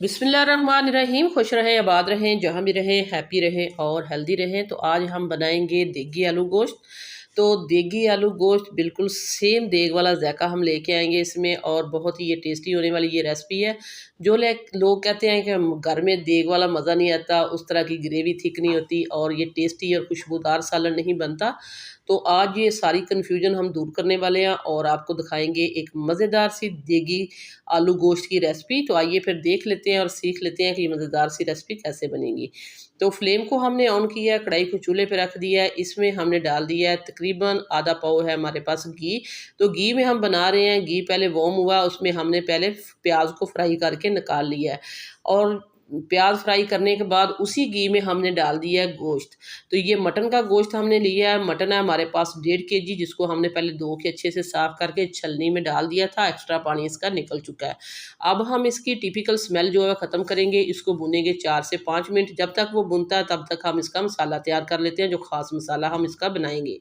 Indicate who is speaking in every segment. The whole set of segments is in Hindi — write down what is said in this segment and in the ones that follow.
Speaker 1: बिस्मिल्लाहिर्रहमानिर्रहीम। खुश रहें, आबाद रहें, जहाँ भी रहें, हैप्पी रहें और हेल्दी रहें। तो आज हम बनाएंगे देगी आलू गोश्त। तो देगी आलू गोश्त बिल्कुल सेम देग वाला जायका हम लेके आएंगे इसमें, और बहुत ही ये टेस्टी होने वाली ये रेसिपी है। जो लोग कहते हैं कि घर में देग वाला मज़ा नहीं आता, उस तरह की ग्रेवी थिक नहीं होती और ये टेस्टी और खुशबूदार सालन नहीं बनता, तो आज ये सारी कन्फ्यूजन हम दूर करने वाले हैं और आपको दिखाएंगे एक मज़ेदार सी देगी आलू गोश्त की रेसिपी। तो आइए फिर देख लेते हैं और सीख लेते हैं कि मज़ेदार सी रेसिपी कैसे बनेगी। तो फ्लेम को हमने ऑन किया, कढ़ाई को चूल्हे पे रख दिया है। इसमें हमने डाल दिया है तकरीबन आधा पाव है हमारे पास घी। तो घी में हम बना रहे हैं, घी पहले वार्म हुआ, उसमें हमने पहले प्याज को फ्राई करके निकाल लिया है और प्याज फ्राई करने के बाद उसी घी में हमने डाल दिया है गोश्त। तो ये मटन का गोश्त हमने लिया है, मटन है हमारे पास 1.5 kg, जिसको हमने पहले धो के अच्छे से साफ करके छलनी में डाल दिया था, एक्स्ट्रा पानी इसका निकल चुका है। अब हम इसकी टिपिकल स्मेल जो है ख़त्म करेंगे, इसको भुनेंगे 4 से 5 मिनट। जब तक वो भुनता है तब तक हम इसका मसाला तैयार कर लेते हैं, जो ख़ास मसाला हम इसका बनाएंगे।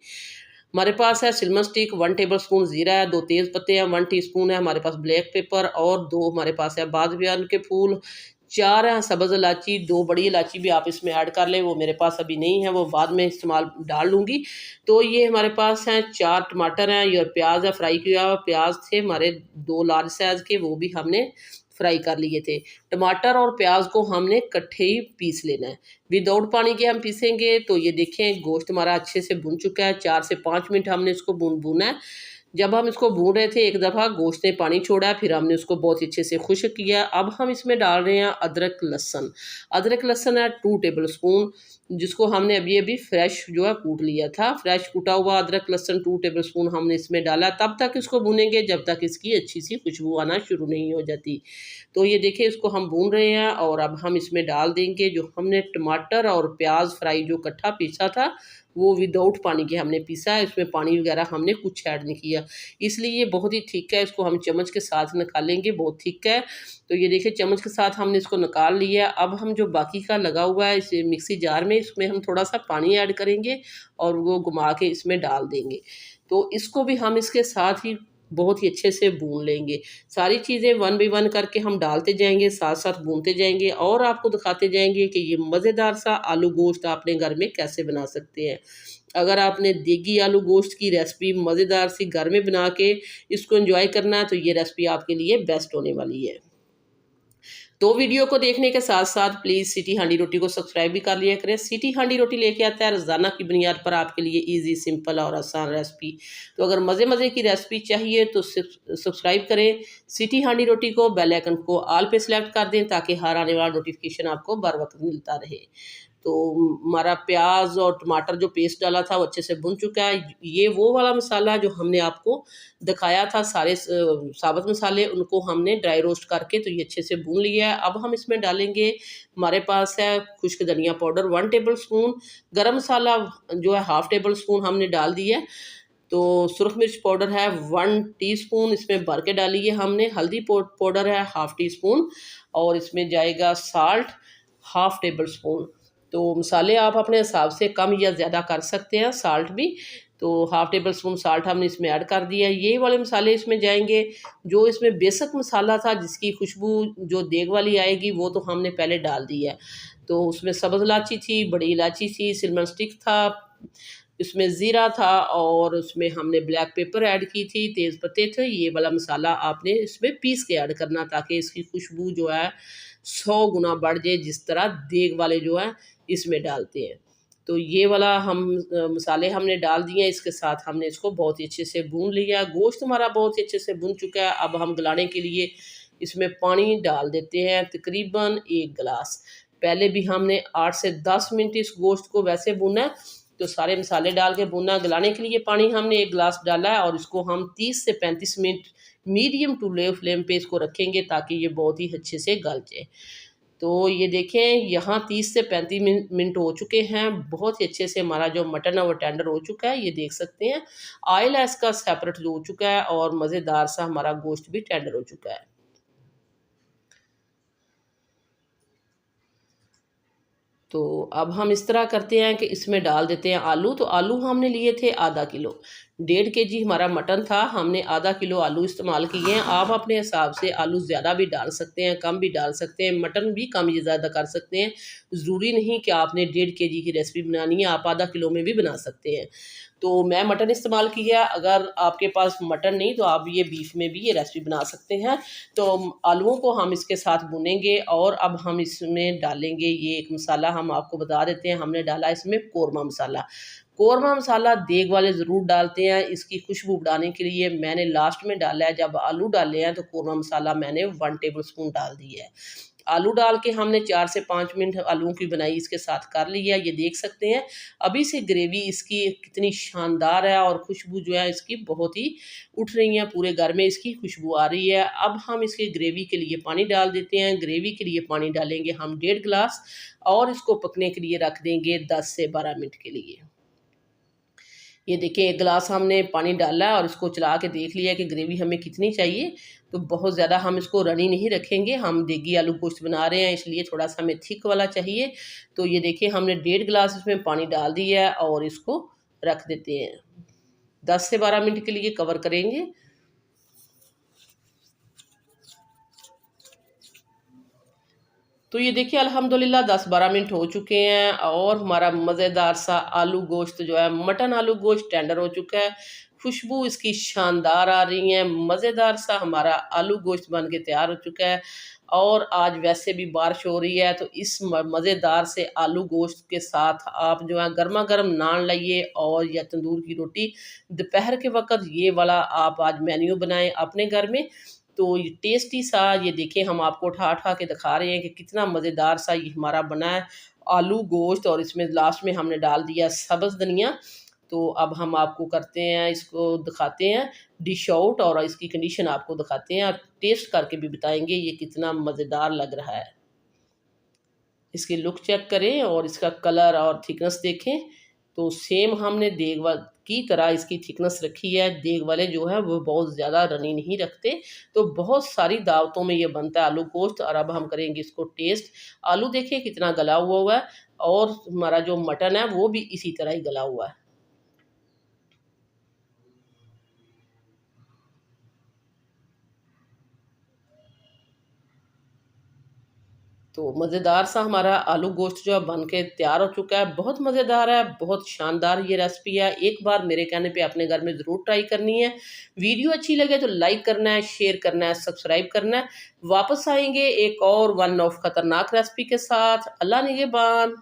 Speaker 1: हमारे पास है सिल्मन स्टिक, 1 टेबल स्पून ज़ीरा है, 2 तेज़ पत्ते हैं, 1 टीस्पून है हमारे पास ब्लैक पेपर और 2 हमारे पास है बादबियान के फूल, 4 है सब्ज़ इलायची, 2 बड़ी इलायची भी आप इसमें ऐड कर लें, वो मेरे पास अभी नहीं है, वो बाद में इस्तेमाल डाल लूँगी। तो ये हमारे पास हैं 4 टमाटर हैं, ये प्याज है, फ्राई किया हुआ प्याज थे हमारे 2 लार्ज साइज़ के, वो भी हमने फ्राई कर लिए थे। टमाटर और प्याज को हमने इकट्ठे ही पीस लेना है, विदाउट पानी के हम पीसेंगे। तो ये देखें गोश्त हमारा अच्छे से भुन चुका है, 4 से 5 मिनट हमने इसको भूना है। जब हम इसको भून रहे थे एक दफ़ा गोश्त ने पानी छोड़ा, फिर हमने उसको बहुत अच्छे से खुश्क किया। अब हम इसमें डाल रहे हैं अदरक लहसुन। अदरक लहसुन है 2 टेबल स्पून, जिसको हमने अभी अभी फ्रेश जो है कूट लिया था। फ्रेश कूटा हुआ अदरक लहसुन 2 टेबल स्पून हमने इसमें डाला। तब तक इसको भूनेंगे जब तक इसकी अच्छी सी खुशबू आना शुरू नहीं हो जाती। तो ये देखिए इसको हम भून रहे हैं और अब हम इसमें डाल देंगे जो हमने टमाटर और प्याज फ्राई जो इकट्ठा पीसा था, वो विदाउट पानी के हमने पीसा है। इसमें पानी वगैरह हमने कुछ ऐड नहीं किया, इसलिए ये बहुत ही थिक है। इसको हम चम्मच के साथ निकालेंगे, बहुत थिक है। तो ये देखिए चम्मच के साथ हमने इसको निकाल लिया। अब हम जो बाकी का लगा हुआ है इस मिक्सी जार में, इसमें हम थोड़ा सा पानी ऐड करेंगे और वो घुमा के इसमें डाल देंगे। तो इसको भी हम इसके साथ ही बहुत ही अच्छे से भून लेंगे। सारी चीज़ें 1 बाई 1 करके हम डालते जाएंगे, साथ साथ भूनते जाएंगे और आपको दिखाते जाएंगे कि ये मज़ेदार सा आलू गोश्त आपने घर में कैसे बना सकते हैं। अगर आपने देगी आलू गोश्त की रेसिपी मज़ेदार सी घर में बना के इसको एंजॉय करना है, तो ये रेसिपी आपके लिए बेस्ट होने वाली है। तो वीडियो को देखने के साथ साथ प्लीज़ सिटी हांडी रोटी को सब्सक्राइब भी कर लिया करें। सिटी हांडी रोटी लेके आता है रोज़ाना की बुनियाद पर आपके लिए इजी, सिंपल और आसान रेसिपी। तो अगर मज़े मज़े की रेसिपी चाहिए तो सब्सक्राइब करें सिटी हांडी रोटी को, बेल आइकन को ऑल पे सेलेक्ट कर दें ताकि हर आने वाला नोटिफिकेशन आपको बर वक्त मिलता रहे। तो हमारा प्याज और टमाटर जो पेस्ट डाला था वो अच्छे से भुन चुका है। ये वो वाला मसाला जो हमने आपको दिखाया था, सारे साबुत मसाले उनको हमने ड्राई रोस्ट करके तो ये अच्छे से भून लिया है। अब हम इसमें डालेंगे, हमारे पास है खुश्क धनिया पाउडर 1 टेबल स्पून, गरम मसाला जो है 1/2 टेबल स्पून हमने डाल दिया है। तो सुरख मिर्च पाउडर है 1 टीस्पून, इसमें भर के डाली है हमने। हल्दी पाउडर है 1/2 टीस्पून और इसमें जाएगा साल्ट 1/2 टेबल स्पून। तो मसाले आप अपने हिसाब से कम या ज़्यादा कर सकते हैं, साल्ट भी। तो 1/2 टेबल स्पून साल्ट हमने इसमें ऐड कर दिया है। ये वाले मसाले इसमें जाएंगे। जो इसमें बेसिक मसाला था जिसकी खुशबू जो देग वाली आएगी वो तो हमने पहले डाल दिया है। तो उसमें सब्ज़ इलायची थी, बड़ी इलायची थी, सिल्मन स्टिक था, इसमें ज़ीरा था और उसमें हमने ब्लैक पेपर ऐड की थी, तेज़ पत्ते थे। ये वाला मसाला आपने इसमें पीस के ऐड करना ताकि इसकी खुशबू जो है 100 गुना बढ़ जाए, जिस तरह देग वाले जो है इसमें डालते हैं। तो ये वाला हम मसाले हमने डाल दिए हैं, इसके साथ हमने इसको बहुत ही अच्छे से भून लिया। गोश्त हमारा बहुत ही अच्छे से भुन चुका है। अब हम गलाने के लिए इसमें पानी डाल देते हैं, तकरीबन 1 गिलास। पहले भी हमने 8 से 10 मिनट इस गोश्त को वैसे भुना है, तो सारे मसाले डाल के भुना। गलाने के लिए पानी हमने 1 गिलास डाला है और इसको हम 30 से 35 minute medium to low flame पे इसको रखेंगे ताकि ये बहुत ही अच्छे से गल जाए। तो ये देखें यहाँ 30 से 35 मिनट हो चुके हैं। बहुत ही अच्छे से हमारा जो मटन है वो टेंडर हो चुका है, ये देख सकते हैं। ऑयल है इसका सेपरेट हो चुका है और मज़ेदार सा हमारा गोश्त भी टेंडर हो चुका है। तो अब हम इस तरह करते हैं कि इसमें डाल देते हैं आलू। तो आलू हमने लिए थे ½ किलो। 1.5 kg हमारा मटन था, हमने आधा किलो आलू इस्तेमाल किए हैं। आप अपने हिसाब से आलू ज़्यादा भी डाल सकते हैं, कम भी डाल सकते हैं, मटन भी कम या ज़्यादा कर सकते हैं। ज़रूरी नहीं कि आपने 1.5 kg की रेसिपी बनानी है, आप आधा किलो में भी बना सकते हैं। तो मैं मटन इस्तेमाल किया, अगर आपके पास मटन नहीं तो आप ये बीफ में भी ये रेसिपी बना सकते हैं। तो आलूओं को हम इसके साथ भुनेंगे और अब हम इसमें डालेंगे ये एक मसाला, हम आपको बता देते हैं, हमने डाला इसमें कौरमा मसाला। कौरमा मसाला देग वाले ज़रूर डालते हैं, इसकी खुशबू बढ़ाने के लिए मैंने लास्ट में डाला है। जब आलू डाले हैं तो कौरमा मसाला मैंने 1 टेबल स्पून डाल दिया है। आलू डाल के हमने 4 से 5 मिनट आलूओं की बनाई इसके साथ कर लिया, ये देख सकते हैं। अभी से ग्रेवी इसकी कितनी शानदार है और खुशबू जो है इसकी बहुत ही उठ रही है, पूरे घर में इसकी खुशबू आ रही है। अब हम इसके ग्रेवी के लिए पानी डाल देते हैं। ग्रेवी के लिए पानी डालेंगे हम 1.5 गिलास और इसको पकने के लिए रख देंगे 10 से 12 मिनट के लिए। ये देखिए 1 गिलास हमने पानी डाला है और इसको चला के देख लिया कि ग्रेवी हमें कितनी चाहिए। तो बहुत ज़्यादा हम इसको रनी नहीं रखेंगे, हम देगी आलू गोश्त बना रहे हैं इसलिए थोड़ा-सा हमें थिक वाला चाहिए। तो ये देखिए हमने 1.5 गिलास इसमें पानी डाल दिया है और इसको रख देते हैं। 10 से 12 मिनट के लिए कवर करेंगे। तो ये देखिए अल्हम्दुलिल्लाह 10-12 मिनट हो चुके हैं और हमारा मज़ेदार सा आलू गोश्त जो है, मटन आलू गोश्त टेंडर हो चुका है। खुशबू इसकी शानदार आ रही है, मज़ेदार सा हमारा आलू गोश्त बन के तैयार हो चुका है। और आज वैसे भी बारिश हो रही है तो इस मज़ेदार से आलू गोश्त के साथ आप जो है गरमा-गरम नान लाइए और या तंदूर की रोटी। दोपहर के वक़्त ये वाला आप आज मेन्यू बनाएँ अपने घर में। तो ये टेस्टी सा, ये देखिए हम आपको उठा-उठा के दिखा रहे हैं कि कितना मज़ेदार सा ये हमारा बना है आलू गोश्त और इसमें लास्ट में हमने डाल दिया सब्ज़ धनिया। तो अब हम आपको करते हैं, इसको दिखाते हैं डिश आउट और इसकी कंडीशन आपको दिखाते हैं और टेस्ट करके भी बताएँगे ये कितना मज़ेदार लग रहा है। इसकी लुक चेक करें और इसका कलर और थिकनेस देखें। तो सेम हमने देग की तरह इसकी थिकनेस रखी है। देग वाले जो है वो बहुत ज़्यादा रनी नहीं रखते। तो बहुत सारी दावतों में ये बनता है आलू गोश्त। और अब हम करेंगे इसको टेस्ट। आलू देखिए कितना गला हुआ है और हमारा जो मटन है वो भी इसी तरह ही गला हुआ है। तो मज़ेदार सा हमारा आलू गोश्त जो है बन के तैयार हो चुका है। बहुत मज़ेदार है, बहुत शानदार ये रेसिपी है। एक बार मेरे कहने पे अपने घर में ज़रूर ट्राई करनी है। वीडियो अच्छी लगे तो लाइक करना है, शेयर करना है, सब्सक्राइब करना है। वापस आएँगे एक और वन ऑफ खतरनाक रेसिपी के साथ। अल्लाह निगहबान।